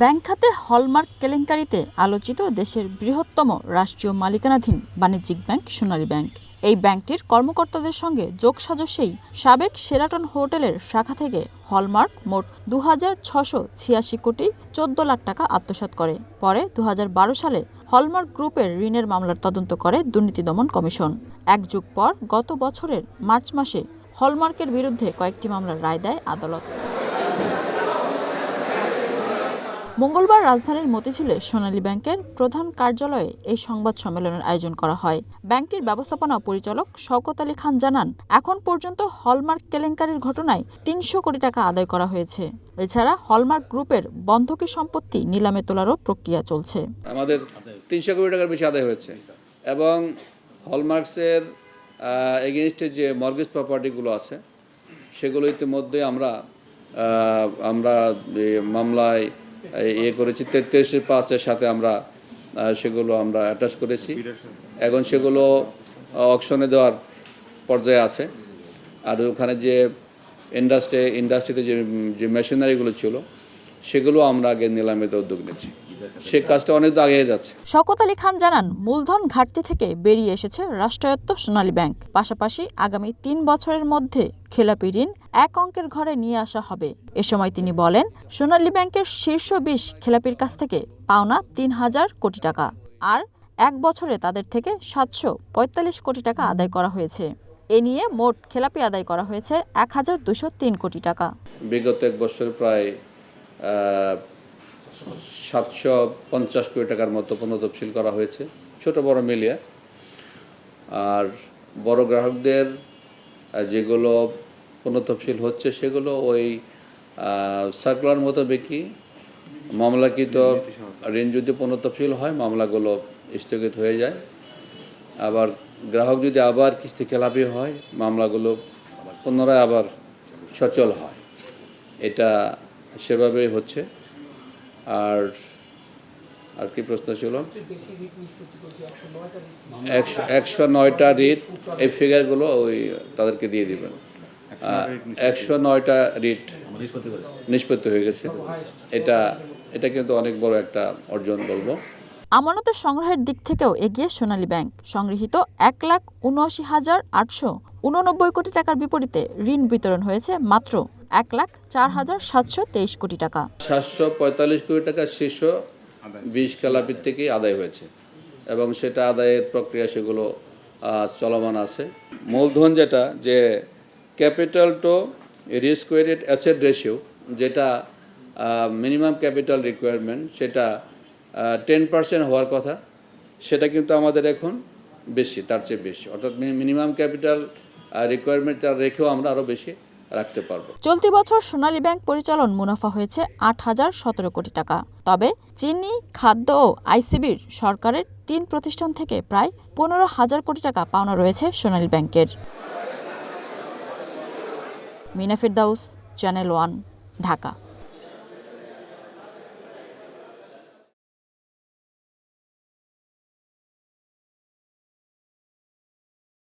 Bank খাতে hallmark কেলেঙ্কারিতে আলোচিত দেশের বৃহত্তম রাষ্ট্রীয় মালিকানাধীন বাণিজ্যিক ব্যাংক সোনালী ব্যাংক। এই ব্যাংকটির কর্মকর্তাদের সঙ্গে যোগসাজশেই সাবেক শেরাটন হোটেলের শাখা থেকে হলমার্ক মোট ২,৬৮৬ কোটি ১৪ লাখ টাকা আত্মসাৎ করে। পরে ২০১২ সালে হলমার্ক গ্রুপের ঋণের মামলার তদন্ত করে দুর্নীতি দমন কমিশন। এক যুগ পর গত বছরের মার্চ মাসে হলমার্কের বিরুদ্ধে কয়েকটি মামলার রায় দেয় আদালত। মঙ্গলবার রাজধানীর মতিঝিলে সোনালী ব্যাংকের প্রধান কার্যালয়ে এই সংবাদ সম্মেলনের আয়োজন করা হয়। ব্যাংকটির ব্যবস্থাপনা পরিচালক শওকত আলী খান জানান, এখন পর্যন্ত হলমার্ক কেলেঙ্কারির ঘটনায় ৩০০ কোটি টাকা আদায় করা হয়েছে। এছাড়া হলমার্ক গ্রুপের বন্ধকি সম্পত্তি নিলামে তোলারও প্রক্রিয়া চলছে। আমাদের ৩০০ কোটি টাকার বেশি আদায় হয়েছে এবং হলমার্কসের এগেইনস্টে যে মর্গেজ প্রপার্টিগুলো আছে সেগুলো ইতিমধ্যে আমরা মামলায় করেছি। ৩৩/৫-এর সাথে আমরা সেগুলো অ্যাটাচ করেছি। এখন সেগুলো অকশনে দেওয়ার পর্যায়ে আছে। আর ওখানে যে ইন্ডাস্ট্রিতে যে মেশিনারিগুলো ছিল সেগুলো আমরা আগে নিলামে উদ্যোগ নিচ্ছি। সে কাজটা অনেক আগিয়ে যাচ্ছে। শওকত আলী খান জানান, মূলধন ঘাটতি থেকে বেরিয়ে এসেছে রাষ্ট্রায়ত্ত সোনালী ব্যাংক। পাশাপাশি আগামী ৩ বছরের মধ্যে খেলাপি ঋণ এক অঙ্কের ঘরে নিয়ে আসা হবে। এ সময় তিনি বলেন, সোনালী ব্যাংকের শীর্ষ ২০ খেলাপির কাছ থেকে পাওনা ৩,০০০ কোটি টাকা, আর এক বছরে তাদের থেকে ৭৪৫ কোটি টাকা আদায় করা হয়েছে। এ নিয়ে মোট খেলাপি আদায় করা হয়েছে ১,২০৩ কোটি টাকা। বিগত এক বছর প্রায় ৭৫০ কোটি টাকার মতো পুনঃতফসিল করা হয়েছে, ছোট বড় মিলিয়ে। আর বড় গ্রাহকদের যেগুলো পুনঃতফসিল হচ্ছে সেগুলো ওই সার্কুলার মতো বিক্রি মামলাকৃত ঋণ যদি পুনঃতফসিল হয় মামলাগুলো স্থগিত হয়ে যায়। আবার গ্রাহক যদি আবার কিস্তি খেলাপি হয় মামলাগুলো পুনরায় আবার সচল হয়। এটা সেভাবেই হচ্ছে। আর কি প্রশ্ন ছিল? ১০৯টা রিট, এই ফিগারগুলো ওই তাদেরকে দিয়ে দিবেন। ১০৯টা রিট নিষ্পত্তি হয়ে গেছে। এটা কিন্তু অনেক বড় একটা অর্জন বলবো। আমানতের সংগ্রহের দিক থেকেও এগিয়ে সোনালী ব্যাংক। সংগৃহীত ১,৭৯,৮৮৯ কোটি টাকার বিপরীতে ঋণ বিতরণ হয়েছে মাত্র ১,০৪,৭২৩ কোটি টাকা। ৭৪৫ কোটি টাকা শীর্ষ ২০ খেলাপির থেকেই আদায় হয়েছে এবং সেটা আদায়ের প্রক্রিয়া সেগুলো চলমান আছে। মূলধন যেটা যে capital to risk weighted asset ratio, যেটা মিনিমাম ক্যাপিটাল রিকোয়ারমেন্ট, সেটা 10% হওয়ার কথা, সেটা কিন্তু আমাদের এখন বেশি, তার চেয়ে বেশি। অর্থাৎ মিনিমাম ক্যাপিটাল রিকোয়ারমেন্ট রেখেও আমরা আরও বেশি রাখতে পারবো। চলতি বছর সোনালী ব্যাংক পরিচালন মুনাফা হয়েছে ৮,০১৭ কোটি টাকা। তবে চিনি, খাদ্য ও আইসিবির সরকারের ৩ প্রতিষ্ঠান থেকে প্রায় ১৫,০০০ কোটি টাকা পাওনা রয়েছে সোনালী ব্যাংকের। মিনা ফেরদাউস, চ্যানেল ওয়ান, ঢাকা।